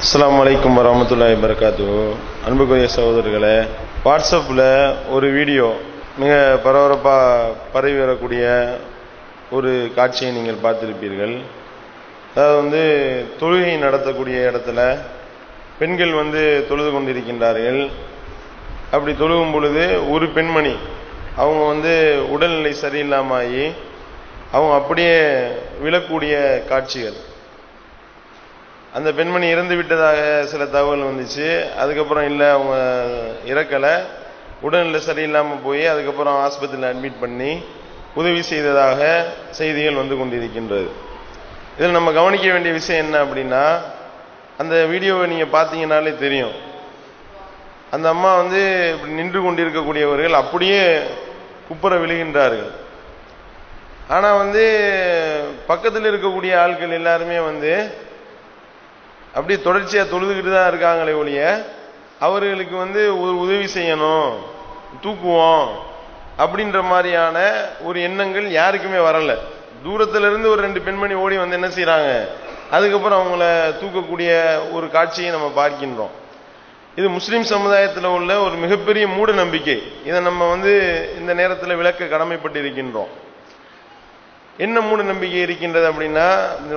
அஸ்ஸலாமு அலைக்கும் வரஹ்மத்துல்லாஹி வபரகாத்துஹு. அன்புக்குரிய சகோதரர்களே, வாட்ஸ்அப்பில் ஒரு வீடியோ மிக பரபரப்பாக பரவி வரக்கூடிய ஒரு காட்சியை நீங்கள் பார்த்திருப்பீர்கள். அதாவது தொழுகை நடத்தக்கூடிய இடத்துல பெண்கள் தொழுது கொண்டிருக்கின்றார்கள். அப்படி தொழுகும் பொழுது ஒரு பெண்மணி அவங்க உடல்நிலை சரியில்லாம அவங்க அப்படியே விழக்கூடிய காட்சிகள். அந்த பெண்மணி இறந்து விட்டதாக சில தகவல் வந்துச்சு. அதுக்கப்புறம் இல்லை, அவங்க இறக்கலை, உடல்நிலை சரியில்லாமல் போய் அதுக்கப்புறம் ஆஸ்பத்திரியில் அட்மிட் பண்ணி உதவி செய்ததாக செய்திகள் வந்து கொண்டிருக்கின்றது. இதில் நம்ம கவனிக்க வேண்டிய விஷயம் என்ன அப்படின்னா, அந்த வீடியோவை நீங்கள் பார்த்தீங்கன்னாலே தெரியும். அந்த அம்மா இப்படி நின்று கொண்டிருக்கக்கூடியவர்கள் அப்படியே குப்புற விழுகின்றார்கள். ஆனால் பக்கத்தில் இருக்கக்கூடிய ஆட்கள் எல்லாருமே அப்படியே தொடர்ச்சியாக தொழுதுகிட்டு தான் இருக்காங்களே ஒழிய அவர்களுக்கு ஒரு உதவி செய்யணும், தூக்குவோம் அப்படின்ற மாதிரியான ஒரு எண்ணங்கள் யாருக்குமே வரல. தூரத்திலிருந்து ஒரு ரெண்டு பெண்மணி ஓடி என்ன செய்யறாங்க, அதுக்கப்புறம் அவங்கள தூக்கக்கூடிய ஒரு காட்சியை நம்ம பார்க்கின்றோம். இது முஸ்லிம் சமுதாயத்தில் உள்ள ஒரு மிகப்பெரிய மூட நம்பிக்கை. இதை நம்ம இந்த நேரத்தில் விளக்க கடமைப்பட்டு இருக்கின்றோம். என்ன மூட நம்பிக்கை இருக்கின்றது அப்படின்னா,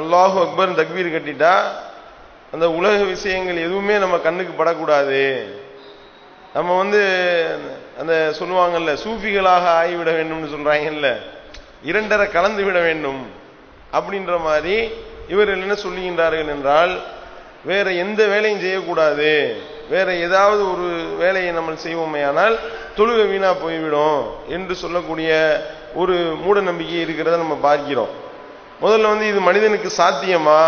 அல்லாஹு அக்பர் தக்பீர் கட்டிட்டா அந்த உலக விஷயங்கள் எதுவுமே நம்ம கண்ணுக்கு படக்கூடாது, நம்ம அந்த சொல்லுவாங்கல்ல, சூஃபிகளாக ஆகிவிட வேண்டும்னு சொல்றாங்கல்ல, இரண்டரை கலந்து விட வேண்டும் அப்படின்ற மாதிரி இவர்கள் என்ன சொல்லுகின்றார்கள் என்றால், வேற எந்த வேலையும் செய்யக்கூடாது, வேற ஏதாவது ஒரு வேலையை நம்ம செய்வோமே ஆனால் தொழுகை வீணா போய்விடும் என்று சொல்லக்கூடிய ஒரு மூட நம்பிக்கை இருக்கிறத நம்ம பார்க்கிறோம். முதல்ல இது மனிதனுக்கு சாத்தியமா,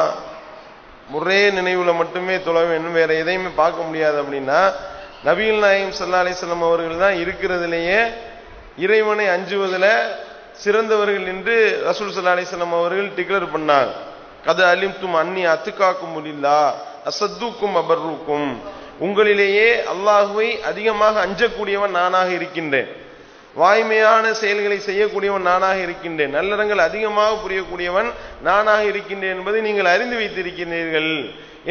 ஒரே நினைவுல மட்டுமே தொழ வேண்டும், வேற எதையுமே பார்க்க முடியாது அப்படின்னா, நபிகள் நாயகம் ஸல்லல்லாஹு அலைஹி வஸல்லம் அவர்கள் தான் இருக்கிறதுலேயே இறைவனை அஞ்சுவதில் சிறந்தவர்கள் என்று ரசூல் ஸல்லல்லாஹு அலைஹி வஸல்லம் அவர்கள் டிக்ளேர் பண்ணாங்க. கத அலிம்தும் அன்னி அத்துகாக்கும் முலில்லா அசத்துக்கும் அபர்ருக்கும், உங்களிலேயே அல்லாஹுவை அதிகமாக அஞ்சக்கூடியவன் நானாக இருக்கின்றேன், வாய்மையான செயல்களை செய்யக்கூடியவன் நானாக இருக்கின்றேன், நல்லறங்கள் அதிகமாக புரியக்கூடியவன் நானாக இருக்கின்றேன் என்பதை நீங்கள் அறிந்து வைத்திருக்கிறீர்கள்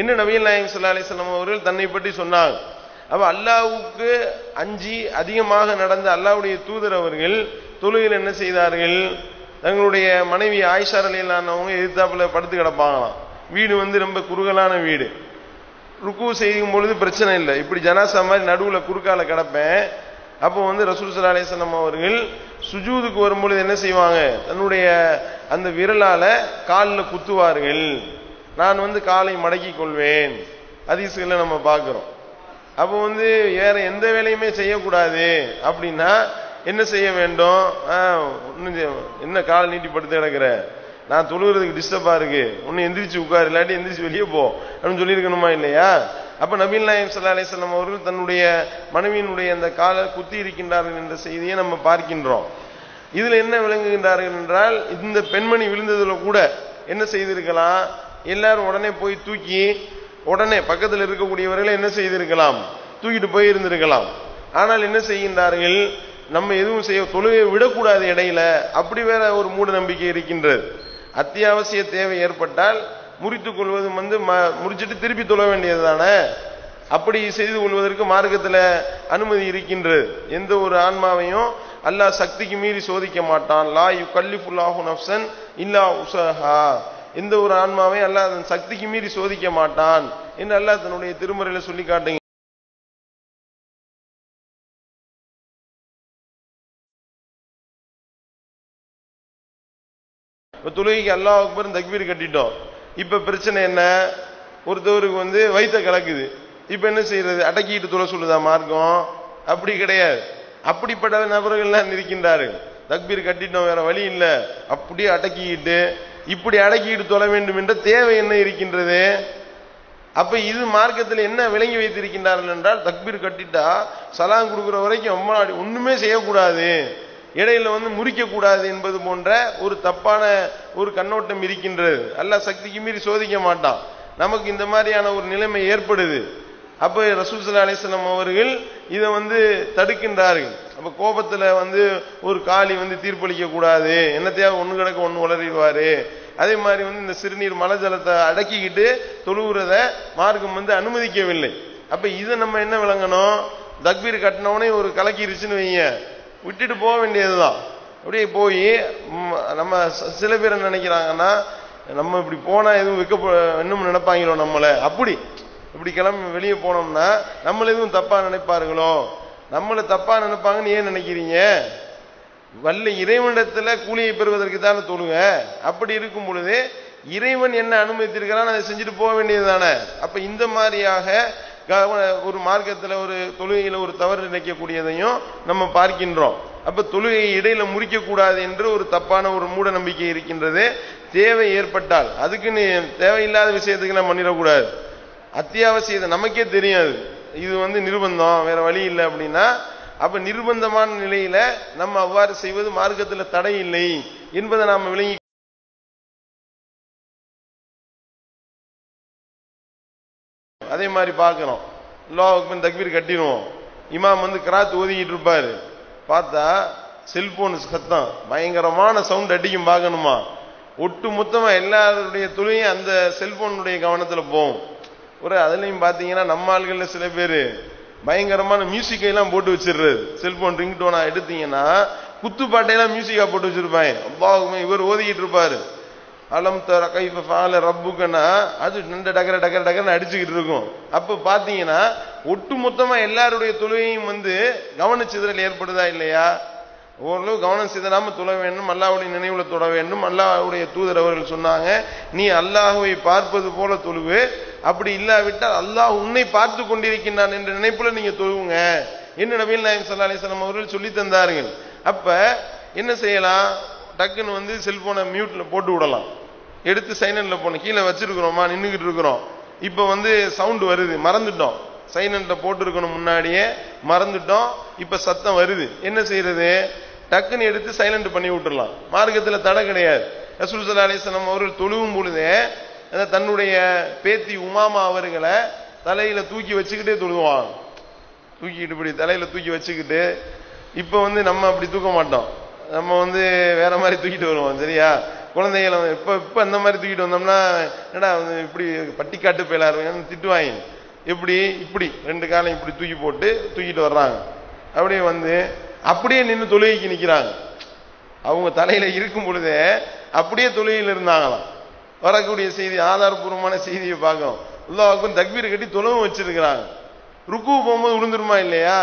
என்று நபிகள் நாயகம் ஸல்லல்லாஹு அலைஹி வஸல்லம் அவர்கள் தன்னை பற்றி சொன்னாங்க. அப்ப அல்லாஹ்வுக்கு அஞ்சி அதிகமாக நடந்த அல்லாஹ்வுடைய தூதர் அவர்கள் தொழுகையில் என்ன செய்தார்கள், தங்களுடைய மனைவி ஆயிஷா ரலியல்லாஹு அன்ஹா எதிர்த்தாப்புல படுத்து கிடப்பாங்களாம். வீடு ரொம்ப குறுகலான வீடு. ருக்கு செய்யும் பொழுது பிரச்சனை இல்லை, இப்படி ஜனாசா மாதிரி நடுவில் குறுக்கால கிடப்பேன். அப்போ ரசூல் ஸல்லல்லாஹு அலைஹி வஸல்லம் அவர்கள் சுஜூதுக்கு வரும்பொழுது என்ன செய்வாங்க, தன்னுடைய அந்த விரலால காலில் குத்துவார்கள், நான் காலை மடக்கி கொள்வேன், ஹதீஸ்களை நம்ம பார்க்கிறோம். அப்போ வேற எந்த வேலையுமே செய்யக்கூடாது அப்படின்னா என்ன செய்ய வேண்டும், என்ன காலை நீட்டி படுத்து கிடக்கிற, நான் தொழுகிறதுக்கு டிஸ்டர்பா இருக்கு, ஒன்னு எந்திரிச்சு உட்காரு, இல்லாட்டி எந்திரிச்சு வெளியே போ அப்படின்னு சொல்லியிருக்கணுமா இல்லையா? அப்ப நபிகள் நாயகம் ஸல்லல்லாஹு அலைஹி வஸல்லம் அவர்கள் தன்னுடைய மனைவியினுடைய அந்த காலை குத்தி இருக்கின்றார்கள் என்ற செய்தியை நம்ம பார்க்கின்றோம். இதுல என்ன விளங்குகின்றார்கள் என்றால், இந்த பெண்மணி விழுந்ததுல கூட என்ன செய்திருக்கலாம், எல்லாரும் உடனே போய் தூக்கி உடனே பக்கத்தில் இருக்கக்கூடியவர்களை என்ன செய்திருக்கலாம், தூக்கிட்டு போய் இருந்திருக்கலாம். ஆனால் என்ன செய்கின்றார்கள், நம்ம எதுவும் செய்ய தொழுகை விடக்கூடாது இடையில, அப்படி வேற ஒரு மூட நம்பிக்கை இருக்கின்றது. அத்தியாவசிய தேவை ஏற்பட்டால் முறித்துக் கொள்வது முறிச்சிட்டு திருப்பி தொழ வேண்டியது தானே. அப்படி செய்து கொள்வதற்கு மார்க்கத்தில் அனுமதி இருக்கின்றது. எந்த ஒரு ஆன்மாவையும் அல்லாஹ் சக்திக்கு மீறி சோதிக்க மாட்டான். லா யுகல்லிஃபுல்லாஹு நஃப்ஸன் இல்லா உஸஹா, எந்த ஒரு ஆன்மாவையும் அல்லாஹ் அதன் சக்திக்கு மீறி சோதிக்க மாட்டான் என்று அல்லாஹ் தன்னுடைய திருமறையில சொல்லி காட்டுங்க. தொழுகைக்கு அல்லாஹ் அக்பர் தக்பீர் கட்டிட்டோம். இப்ப பிரச்சனை என்ன, ஒருத்தவருக்கு வயித்த கலக்குது, இப்ப என்ன செய்யறது, அடக்கிட்டு தொழ சொல்லுதா மார்க்கம்? அப்படி கிடையாது. அப்படிப்பட்ட நபர்கள்லாம் இருக்கின்றார்கள். தக்பீர் கட்டிட்டோம், வேற வழி இல்ல, அப்படியே அடக்கிட்டு இப்படி அடக்கிட்டு தொழ வேண்டும் என்ற தேவை என்ன இருக்கின்றது? அப்ப இது மார்க்கத்தில் என்ன விளங்கி வைத்திருக்கின்றார்கள் என்றால், தக்பீர் கட்டிட்டா சலாம் கொடுக்குற வரைக்கும் ஒண்ணுமே செய்யக்கூடாது, இடையில முறிக்க கூடாது என்பது போன்ற ஒரு தப்பான ஒரு கண்ணோட்டம் இருக்கின்றது. அல்லாஹ் சக்திக்கு மீறி சோதிக்க மாட்டான். நமக்கு இந்த மாதிரியான ஒரு நிலைமை ஏற்படுது. அப்ப ரசூல் ஸல்லல்லாஹு அலைஹி வஸல்லம் அவர்கள் இதை தடுக்கின்றார்கள். அப்ப கோபத்துல ஒரு காலி தீர்ப்பளிக்க கூடாது, என்னத்தையாவது ஒண்ணு கிடக்க ஒண்ணு உளறிடுவாரு, அதே மாதிரி வந்து இந்த சிறுநீர் மலை ஜலத்தை அடக்கிக்கிட்டு தொழுகிறத மார்க்கம் வந்து அனுமதிக்கவில்லை. அப்ப இதை நம்ம என்ன விளங்கணும், தக்பீர் கட்டினவனே ஒரு கலக்கிருச்சுன்னு வைங்க, விட்டுட்டு போக வேண்டியதுதான். அப்படியே போய் நம்ம சில பேர் என்ன நினைக்கிறாங்கன்னா, நம்ம இப்படி போனா எதுவும் இன்னும் நினைப்பாங்களோ நம்மளை, அப்படி இப்படி கிளம்பி வெளியே போனோம்னா நம்மள எதுவும் தப்பா நினைப்பார்களோ, நம்மளை தப்பா நினைப்பாங்கன்னு ஏன் நினைக்கிறீங்க? வல்ல இறைவனிடத்துல கூலியை பெறுவதற்கு தானே தொழுக. அப்படி இருக்கும் பொழுது இறைவன் என்ன அனுமதித்திருக்கிறான் அதை செஞ்சுட்டு போக வேண்டியது தானே. அப்ப இந்த மாதிரியாக ஒரு மார்க்கத்துல ஒரு தொழுகையில ஒரு தவறு நினைக்கக்கூடியதையும் நம்ம பார்க்கின்றோம். அப்ப தொழுகையை இடையில முறிக்க கூடாது என்று ஒரு தப்பான ஒரு மூட நம்பிக்கை இருக்கின்றது. தேவை ஏற்பட்டால், அதுக்குன்னு தேவையில்லாத விஷயத்துக்கு நம்ம பண்ணிடக்கூடாது. அத்தியாவசியத்தை நமக்கே தெரியாது, இது வந்து நிர்பந்தம், வேற வழி இல்லை அப்படின்னா, அப்ப நிர்பந்தமான நிலையில நம்ம அவ்வாறு செய்வது மார்க்கத்தில் தடை இல்லை என்பதை நாம விளங்கி அதே மாதிரி பார்க்கிறோம். அல்லாஹ் அக்பர் தக்பீர் கட்டிடுவோம், இமாம் வந்து கிராத் ஓதிக்கிட்டு இருப்பாரு, பார்த்தா செல்போன் சத்தம் பயங்கரமான சவுண்ட் அடிக்கும். பார்க்கணுமா, ஒட்டு மொத்தமா எல்லாருடைய தொழிலையும் அந்த செல்போனுடைய கவனத்துல போகும். ஒரு அதுலயும் பாத்தீங்கன்னா நம்ம ஆள்கள்ல சில பேரு பயங்கரமான மியூசிக்கை எல்லாம் போட்டு வச்சிடுறது. செல்போன் ரிங்டோனா எடுத்தீங்கன்னா குத்துப்பாட்டையெல்லாம் மியூசிக்கா போட்டு வச்சிருப்பாங்க. அல்லாஹ் இவர் ஓதிக்கிட்டு இருப்பாரு, அலம் தர கைஃப ஃபஅல ரப்புக்கனா, அது நண்ட டகர டகர டகர்னு அடிச்சுக்கிட்டு இருக்கும். அப்ப பாத்தீங்கன்னா ஒட்டு மொத்தமா எல்லாருடைய தொழுகையும் வந்து கவனச்சிதறல் ஏற்படுதா இல்லையா? ஓரளவு கவனம் சிதறாம தொழ வேண்டும், அல்லாஹ்வுடைய நினைவுல தொழ வேண்டும். அல்லாஹ்வுடைய தூதர் அவர்கள் சொன்னாங்க, நீ அல்லாஹ்வை பார்ப்பது போல தொழுவு, அப்படி இல்லாவிட்டால் அல்லாஹ் உன்னை பார்த்து கொண்டிருக்கின்றான் என்ற நினைப்புல நீங்க தொழுவுங்க என்று நபிகள் நாயகம் ஸல்லல்லாஹு அலைஹி வஸல்லம் அவர்கள் சொல்லி தந்தார்கள். அப்ப என்ன செய்யலாம், டக்குன்னு வந்து செல்போனை மியூட்ல போட்டு விடலாம், எடுத்து சைலண்ட்ல போன கீழே வச்சிருக்கிறோமா, நின்றுகிட்டு இருக்கிறோம், இப்ப வந்து சவுண்ட் வருது, மறந்துட்டோம், சைலண்ட்ல போட்டு இருக்கணும் முன்னாடியே, மறந்துட்டோம், இப்ப சத்தம் வருது, என்ன செய்யறது, டக்குன்னு எடுத்து சைலண்ட் பண்ணி விட்டுடலாம். மார்க்கத்துல தடை கிடையாது. ரசூல் ஸல்லல்லாஹு அலைஹி வஸல்லம் அவர்கள் தொழுவும் பொழுதே தன்னுடைய பேத்தி உமாமா அவர்களை தலையில தூக்கி வச்சுக்கிட்டே தொழுவாங்க. தூக்கிட்டு இப்படி தலையில தூக்கி வச்சுக்கிட்டு, இப்ப வந்து நம்ம அப்படி தூக்க மாட்டோம், நம்ம வந்து வேற மாதிரி தூக்கிட்டு வருவோம். சரியா, குழந்தைகளை இப்ப அந்த மாதிரி தூக்கிட்டு வந்தோம்னா என்னடா இப்படி பட்டிக்காட்டு போயிலாருங்க திட்டுவாங்க. எப்படி இப்படி ரெண்டு காலம் இப்படி தூக்கி போட்டு தூக்கிட்டு வர்றாங்க, அப்படியே வந்து அப்படியே நின்று தொழுகைக்கு நிக்கிறாங்க. அவங்க தலையில இருக்கும் பொழுதே அப்படியே தொழுகையில் இருந்தாங்களாம். வரக்கூடிய செய்தி, ஆதாரபூர்வமான செய்தியை பார்க்கணும். அல்லாஹ் தக்பீர் கட்டி தொழுவும் வச்சிருக்கிறாங்க. ருக்கு போகும்போது விழுந்துருமா இல்லையா,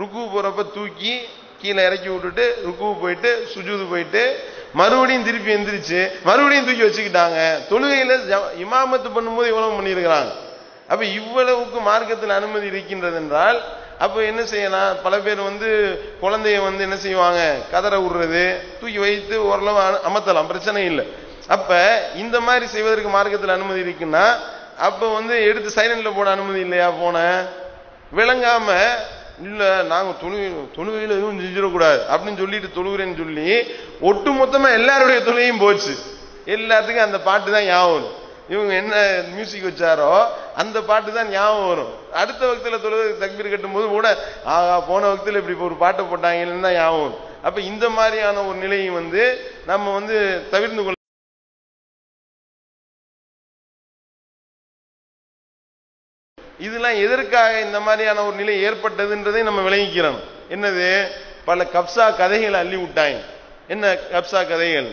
ருக்கு போறப்ப தூக்கி கீழே இறக்கி விட்டுட்டு ருக்கு போயிட்டு சுஜூது போயிட்டு மறுபடியும் திருப்பி எந்திரிச்சு மறுபடியும் தூக்கி வச்சுக்கிட்டாங்க. தொழுகையில இமாமத்து பண்ணும்போது இவ்வளவு பண்ணியிருக்கிறாங்க. அப்ப இவ்வளவுக்கு மார்க்கத்தில் அனுமதி இருக்கின்றது என்றால் அப்ப என்ன செய்யலாம், பல பேர் வந்து குழந்தைய வந்து என்ன செய்வாங்க, கதற விடுறது, தூக்கி வைத்து ஓரளவு அமர்த்தலாம், பிரச்சனை இல்லை. அப்ப இந்த மாதிரி செய்வதற்கு மார்க்கத்தில் அனுமதி இருக்குன்னா அப்ப வந்து எடுத்து சைலண்ட்ல போட அனுமதி இல்லையா? போன விளங்காம இல்ல நாங்க தொழுகையில எதுவும் செஞ்சிடக்கூடாது அப்படின்னு சொல்லிட்டு தொழுகிறேன்னு சொல்லி ஒட்டு மொத்தமா எல்லாருடைய தொழுகையும் போச்சு. எல்லாத்துக்கும் அந்த பாட்டு தான் ஞாபகம் வரும். இவங்க என்ன மியூசிக் வச்சாரோ அந்த பாட்டு தான் ஞாபகம் வரும். அடுத்த வக்தில தொழுகை தக்பீர் கட்டும் போது கூட ஆகா போன வக்தில இப்படி ஒரு பாட்டை போட்டாங்கன்னு தான் ஞாபகம் வரும். அப்ப இந்த மாதிரியான ஒரு நிலையை வந்து நம்ம வந்து தவிர்த்து கொள்ள. இதெல்லாம் எதற்காக இந்த மாதிரியான ஒரு நிலை ஏற்பட்டதுன்றதை நம்ம விளங்கிக்கிறோம். என்னது, பல கப்சா கதைகளை அள்ளி விட்டாங்க. என்ன கப்சா கதைகள்,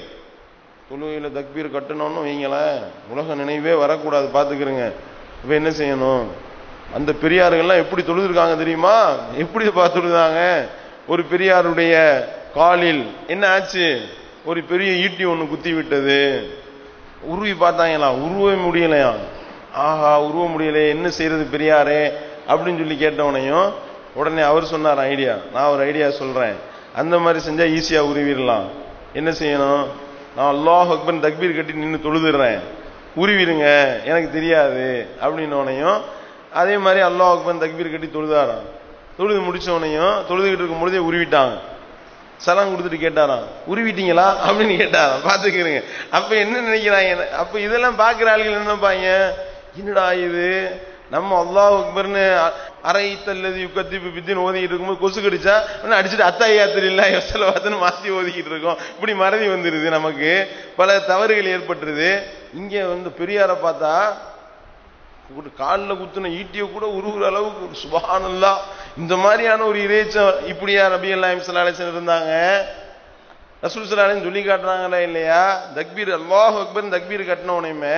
தொழுகையில தக்பீர் கட்டணும்னு வைங்களேன், உலக நினைவே வரக்கூடாது, பாத்துக்கிறங்க. இப்ப என்ன செய்யணும், அந்த பெரியார்கள்லாம் எப்படி தொழுதுருக்காங்க தெரியுமா, எப்படி பார்த்துருந்தாங்க, ஒரு பெரியாருடைய காலில் என்ன ஆச்சு, ஒரு பெரிய ஈட்டி ஒண்ணு குத்தி விட்டது, உருவி பார்த்தாங்களாம், உருவ முடியலையா, ஆஹா உருவ முடியல, என்ன செய்யறது பெரியாரே அப்படின்னு சொல்லி கேட்டவனையும் உடனே அவர் சொன்னார் ஐடியா, நான் ஒரு ஐடியா சொல்றேன், அந்த மாதிரி செஞ்சா ஈஸியா உருவிடலாம். என்ன செய்யணும், நான் அல்லாஹ் அக்பர் தக்பீர் கட்டி நின்று தொழுதுறேன், உருவிடுங்க எனக்கு தெரியாது அப்படின்னோனையும் அதே மாதிரி அல்லாஹ் அக்பர் தக்பீர் கட்டி தொழுதாராம். தொழுது முடிச்சவனையும் தொழுதுகிட்டு இருக்கும் பொழுதே உருவிட்டாங்க. சலாம் கொடுத்துட்டு கேட்டாராம், உருவிட்டீங்களா அப்படின்னு கேட்டாராம். பாத்துக்கிறீங்க. அப்ப என்ன நினைக்கிறாங்க, அப்ப இதெல்லாம் பாக்குற ஆளுகள் என்ன பாங்க, என்னடா இது நம்ம அல்லாஹ் அக்பர்னு அரைத்தல்லது யுக்கத்திப்பு பித்தின்னு ஓதிக்கிட்டு இருக்கும்போது கொசு கடிச்சா அடிச்சுட்டு அத்தாயாத்திரி இல்ல யோசலவாதன்னு மாத்தி ஓதிக்கிட்டு இருக்கோம். இப்படி மறதி வந்துருது, நமக்கு பல தவறுகள் ஏற்பட்டுருது. இங்க வந்து பெரியார பார்த்தா காலில் குத்துன ஈட்டிய கூட உருகுற அளவுக்கு சுப்ஹானல்லாஹ் இந்த மாதிரியான ஒரு இறைச்சம். இப்படியா நபிகள் நாயகம் ஸல்லல்லாஹு அலைஹி வஸல்லம் இருந்தாங்க? ரசூல் ஸல்லல்லாஹு அலைஹி வஸல்லம் சொல்லி காட்டுறாங்களா இல்லையா? தக்பீர் அல்லாஹு அக்பர் தக்பீர் கட்டின உடனே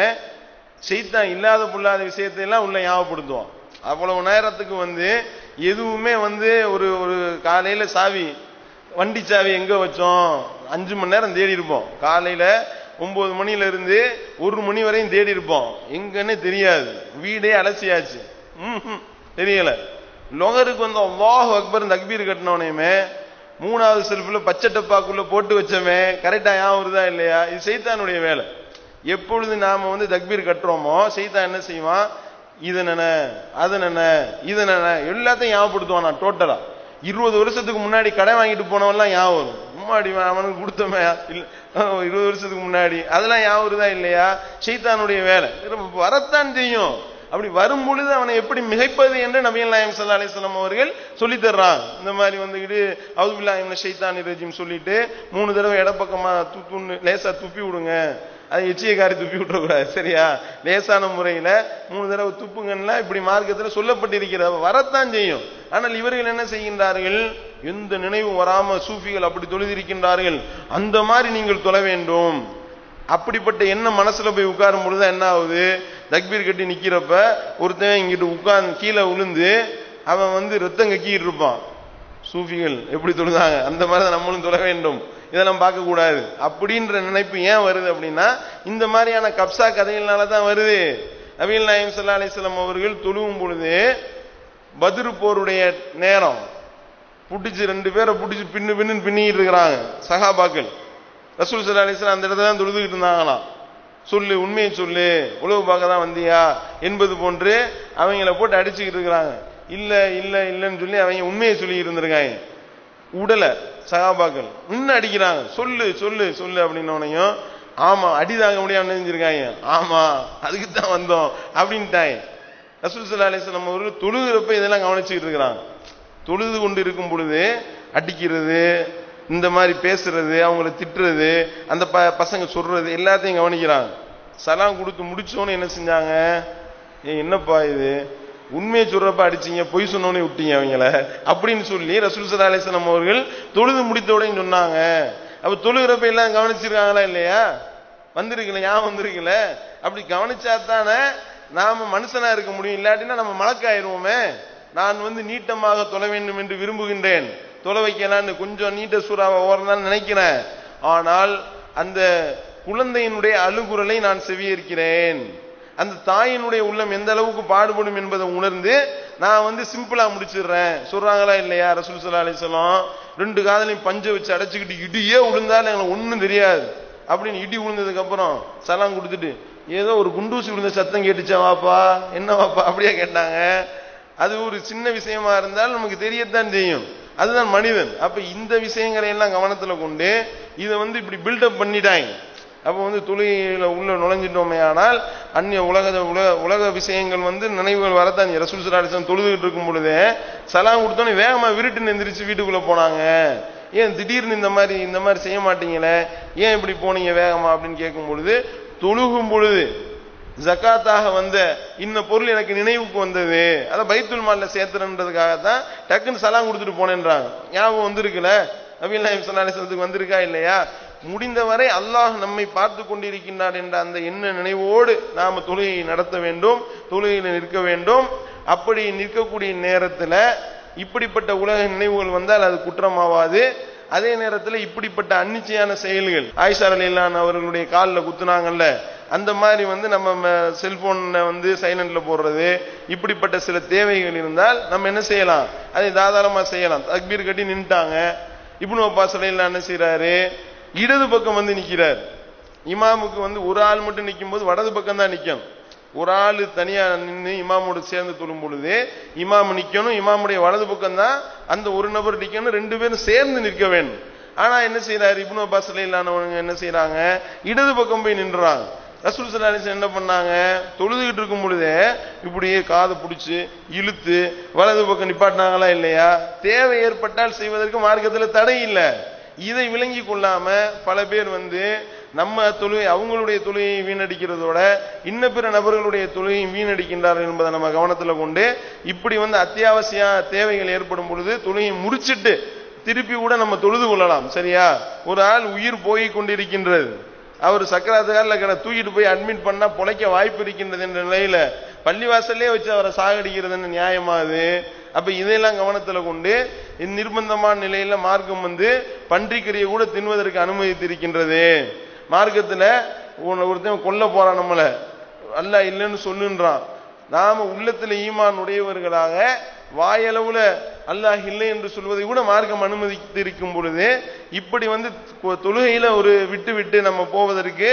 ஷைத்தான் இல்லாத புல்லாத விஷயத்தை எல்லாம் உள்ள ஞாபகப்படுத்துவோம். அவ்வளவு நேரத்துக்கு வந்து எதுவுமே வந்து ஒரு ஒரு காலையில சாவி வண்டி சாவி எங்க வச்சோம் 5 மணி நேரம் தேடி இருப்போம். காலையில 9 மணில இருந்து 1 மணி வரையும் தேடி இருப்போம், எங்கன்னு தெரியாது. வீடே அலசியாச்சு, தெரியல. லொகருக்கு வந்து அல்லாஹு அக்பர் தக்பீர் கட்டினோனையுமே 3வது செல்ஃப்ல பச்சை டப்பாக்குள்ள போட்டு வச்சோமே கரெக்டா ஞாபகம் வருதா இல்லையா? இது சைத்தானுடைய வேலை. எப்பொழுது நாம வந்து தக்பீர் கட்டுறோமோ சைத்தான் என்ன செய்வான், இது என்ன அது என்ன இது என்ன எல்லாத்தையும் ஞாபகப்படுத்துவான். நான் டோட்டலா 20 வருஷத்துக்கு முன்னாடி கடை வாங்கிட்டு போனவெல்லாம் ஞாபகம் வரும். முன்னாடி அவனுக்கு கொடுத்தமே 20 வருஷத்துக்கு முன்னாடி அதெல்லாம் ஞாபகம் வருதா இல்லையா? சைத்தானுடைய வேலை வரத்தான் செய்யும். அப்படி வரும் பொழுது அவனை எப்படி மிகைப்பது என்று நபிகள் நாயகம் ஸல்லல்லாஹு அலைஹி வஸல்லம் அவர்கள் சொல்லி தர்றாங்க. இந்த மாதிரி வந்துக்கிட்டு அஊது பில்லாஹி மினஷ் ஷைத்தானிர் ரஜீம் சொல்லிட்டு 3 தடவை இடப்பக்கமா லேசா துப்பி விடுங்க. அது எச்சியக்காரி துப்பி விட்டுறக்கூடாது, சரியா? லேசான முறையில 3 தடவை துப்புங்கன்னா இப்படி மார்க்கத்தில் சொல்லப்பட்டிருக்கிறது. வரத்தான் செய்யும். ஆனால் இவர்கள் என்ன செய்கின்றார்கள், எந்த நினைவு வராம சூஃபிகள் அப்படி தொழுதிருக்கின்றார்கள். அந்த மாதிரி நீங்கள் தொழ வேண்டும். அப்படிப்பட்ட என்ன மனசுல போய் உட்காரும் பொழுது என்ன ஆகுது, தக்பீர் கட்டி நிக்கிறப்ப ஒருத்தன் இங்கிட்டு உட்கார்ந்து கீழே விழுந்து அவன் வந்து ரத்தம் கக்கிட்டு இருப்பான். சூஃபிகள் எப்படி தொழுதாங்க அந்த மாதிரி நம்மளும் தொழ வேண்டும், இதெல்லாம் பார்க்க கூடாது அப்படின்ற நினைப்பு ஏன் வருது அப்படின்னா இந்த மாதிரியான கப்சா கதைகள்னால தான் வருது. நபிகள் நாயகம் ஸல்லல்லாஹு அலைஹி வஸல்லம் அவர்கள் தொழுவும் பொழுது பத்ரு போருடைய நேரம் புடிச்சு 2 பேரை புடிச்சு பின்னு பின்னிட்டு இருக்கிறாங்க சஹாபாக்கள். ரசூல் ஸல்லல்லாஹு அலைஹி வஸல்லம் அந்த இடத்துல தான் தொழுதுகிட்டு இருந்தாங்களாம். சொல்லு, உண்மையை சொல்லு, உளவு பார்க்க தான் வந்தியா என்பது போன்று அவங்கள போட்டு அடிச்சுக்கிட்டு இருக்கிறாங்க. இல்ல இல்ல இல்லன்னு சொல்லி அவங்க உண்மையை சொல்லி இருந்திருக்காங்க. உடல சஹாபாக்கள் இன்னும் அடிக்கிறாங்க, சொல்லு சொல்லு சொல்லு அப்படின்னோனையும் ஆமா அடி தாங்க முடியாம நினைஞ்சிருக்காங்க. ஆமா அதுக்கு தான் வந்தோம் அப்படின்ட்டாங்க. ரசூல் ஸல்லல்லாஹு அலைஹி வஸல்லம் அவர்கள் தொழுகிறப்ப இதெல்லாம் கவனிச்சுக்கிட்டு இருக்கிறாங்க. தொழுது கொண்டு இருக்கும் பொழுது அடிக்கிறது, இந்த மாதிரி பேசுறது, அவங்கள திட்டுறது, அந்த பசங்க சொல்றது எல்லாத்தையும் கவனிக்கிறாங்க. சலாம் கொடுத்து முடிச்சோன்னு என்ன செஞ்சாங்க, என்னப்பா இது உண்மையை சொல்றப்ப அடிச்சீங்க, பொய் சொன்னோன்னே விட்டீங்க அவங்கள அப்படின்னு சொல்லி ரசூல் ஸல்லல்லாஹு அலைஹி வஸல்லம் அவர்கள் தொழுது முடித்தோடனே சொன்னாங்க. அப்ப தொழுகிறப்ப எல்லாம் கவனிச்சிருக்காங்களா இல்லையா? வந்திருக்கல, ஞாபகம் வந்திருக்கல. அப்படி கவனிச்சாத்தானே நாம மனுஷனா இருக்க முடியும். இல்லாட்டினா நம்ம மலக்காயிருவோமே. நான் வந்து நீட்டமாக தொழ வேண்டும் என்று விரும்புகின்றேன், தொலை வைக்கலான்னு கொஞ்சம் நீட்ட சூறாவை ஓரதான் நினைக்கிறேன். ஆனால் அந்த குழந்தையினுடைய அழுகுரலை நான் செவியேற்கிறேன். அந்த தாயினுடைய உள்ளம் எந்த அளவுக்கு பாடுபடும் என்பதை உணர்ந்து நான் வந்து சிம்பிளா முடிச்சிடுறேன் சொல்றாங்களா இல்லையா? ரசூல் ஸல்லல்லாஹு அலைஹி வஸல்லம் 2 காதலையும் பஞ்சை வச்சு அடைச்சுக்கிட்டு இடியே விழுந்தாலும் எங்களுக்கு ஒன்றும் தெரியாது அப்படின்னு இடி விழுந்ததுக்கு அப்புறம் சலாம் கொடுத்துட்டு ஏதோ ஒரு குண்டூசி விழுந்த சத்தம் கேட்டுச்சா வாப்பா, என்ன வாப்பா அப்படியே கேட்டாங்க. அது ஒரு சின்ன விஷயமா இருந்தாலும் நமக்கு தெரியத்தான் செய்யும், அதுதான் மனிதன். அப்ப இந்த விஷயங்களை எல்லாம் கவனத்துல கொண்டு இதை வந்து இப்படி பில்டப் பண்ணிட்டாங்க. அப்ப வந்து தொழுகையில உள்ள நுழைஞ்சிட்டோமே ஆனால் அந்நிய உலக விஷயங்கள் வந்து நினைவுகள் வரத்தான். ரசூல் ஸல்லல்லாஹு அலைஹி வஸல்லம் தொழுதுகிட்டு இருக்கும் பொழுதே சலாம் கொடுத்தோன்னே வேகமா விருட்டுன்னு எந்திரிச்சு வீட்டுக்குள்ள போனாங்க. ஏன் திடீர்னு இந்த மாதிரி செய்ய மாட்டீங்களே, ஏன் இப்படி போனீங்க வேகமா அப்படின்னு கேட்கும் பொழுது, தொழுகும் பொழுது ஜக்காத்தாக வந்த இந்த பொருள் எனக்கு நினைவுக்கு வந்தது, அதை பைத்துல் மால்ல சேர்த்துறதுக்காகத்தான் டக்குன்னு சலாம் கொடுத்துட்டு போனேன்றாங்க. ஞாபகம் வந்திருக்குல, நபிகள் நாயகம் ஸல்லல்லாஹு அலைஹி வஸல்லம் வந்திருக்கா இல்லையா? முடிந்தவரை அல்லாஹ் நம்மை பார்த்து கொண்டிருக்கின்றார் என்ற அந்த எண்ண நினைவோடு நாம தொழுகையை நடத்த வேண்டும், தொழுகையில நிற்க வேண்டும். அப்படி நிற்கக்கூடிய நேரத்தில் இப்படிப்பட்ட உலக நினைவுகள் வந்தால் அது குற்றமாவாது. அதே நேரத்தில் இப்படிப்பட்ட அன்னிச்சையான செயல்கள், ஆயிஷா ரலியல்லாஹு அன்ஹா அவர்களுடைய காலில் குத்துனாங்கல்ல, அந்த மாதிரி வந்து நம்ம செல்போன்ல வந்து சைலண்ட்ல போடுறது, இப்படிப்பட்ட சில தேவைகள் இருந்தால் நம்ம என்ன செய்யலாம், அதை தாராளமா செய்யலாம். தக்பீர் கட்டி நின்ட்டாங்க. இப்னு அப்பாஸ் ரலியல்லாஹு அன்ஹு என்ன செய்யறாரு, இடது பக்கம் வந்து நிக்கிறார். இமாமுக்கு வந்து ஒரு ஆள் மட்டும் நிற்கும் போது வடது பக்கம் தான் நிற்கும். ஒரு ஆள் தனியா நின்று இமாமோடு சேர்ந்து தொழும் பொழுது இமாம் நிக்கணும், இமாமுடைய வலது பக்கம் தான் அந்த ஒரு நபர் நிக்கணும், 2 பேரும் சேர்ந்து நிற்க வேண்டும். ஆனா என்ன செய்யறாரு, இப்னு அப்பாஸ் ரலியல்லாஹு அன்ஹு என்ன செய்யறாங்க, இடது பக்கம் போய் நின்றாங்க. ரசூல் ஸல்லல்லாஹு அலைஹி வஸல்லம் என்ன பண்ணாங்க, தொழுதுகிட்டு இருக்கும் பொழுதே இப்படியே காதை பிடிச்சு இழுத்து வலது பக்கம் நிப்பாட்டினாங்களா இல்லையா? தேவை ஏற்பட்டால் செய்வதற்கு மார்க்கத்தில் தடை இல்லை. இதை விளங்கி கொள்ளாம பல பேர் நம்ம தொழுகை அவங்களுடைய தொழுகையை வீணடிக்கிறதோட இன்ன பிற நபர்களுடைய தொழுகையை வீணடிக்கின்றார்கள் என்பதை நம்ம கவனத்தில் கொண்டு இப்படி அத்தியாவசிய தேவைகள் ஏற்படும் பொழுது தொழுகையை முறிச்சிட்டு திருப்பி கூட நம்ம தொழுது கொள்ளலாம். சரியா? ஒரு ஆள் உயிர் போய் கொண்டிருக்கின்றது, அவர் சக்கராத்துக்காரில் தூக்கிட்டு போய் அட்மிட் பண்ணா பொழைக்க வாய்ப்பு இருக்கின்றது என்ற நிலையில பள்ளிவாசல்லே வச்சு அவரை சாகடிக்கிறதுன்னு நியாயமாகுது. அப்ப இதையெல்லாம் கவனத்துல கொண்டு நிர்பந்தமான நிலையில மார்க்கம் பன்றிக்கறியை கூட தின்வதற்கு அனுமதித்திருக்கின்றது. மார்க்கத்துல ஒருத்தன் கொல்ல போறான், நம்மள அல்லாஹ் இல்லைன்னு சொல்லுன்றான், நாம உள்ளத்துல ஈமான் உடையவர்களாக வாயளவுல அல்லாஹ் இல்லை என்று சொல்வதை கூட மார்க்கம் அனுமதித்திருக்கும் பொழுது இப்படி தொழுகையில ஒரு விட்டு நம்ம போவதற்கு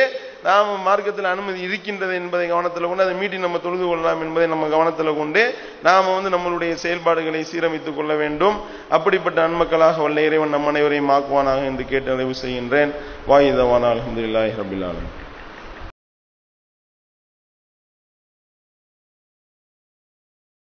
நாம மார்க்கத்தில் அனுமதி இருக்கின்றது என்பதை கவனத்தில் கொண்டு அதை மீட்டி நம்ம தொழுது கொள்ளலாம் என்பதை நம்ம கவனத்தில் கொண்டு நாம நம்மளுடைய செயல்பாடுகளை சீரமைத்துக் கொள்ள வேண்டும். அப்படிப்பட்ட நன்மக்களாக வல்ல இறைவன் நம் அனைவரையும் ஆக்குவானாக என்று கேட்டு நிறைவு செய்கின்றேன். வாயிதவான அல்ஹம்துலில்லாஹி ரப்பில் ஆலமீன்.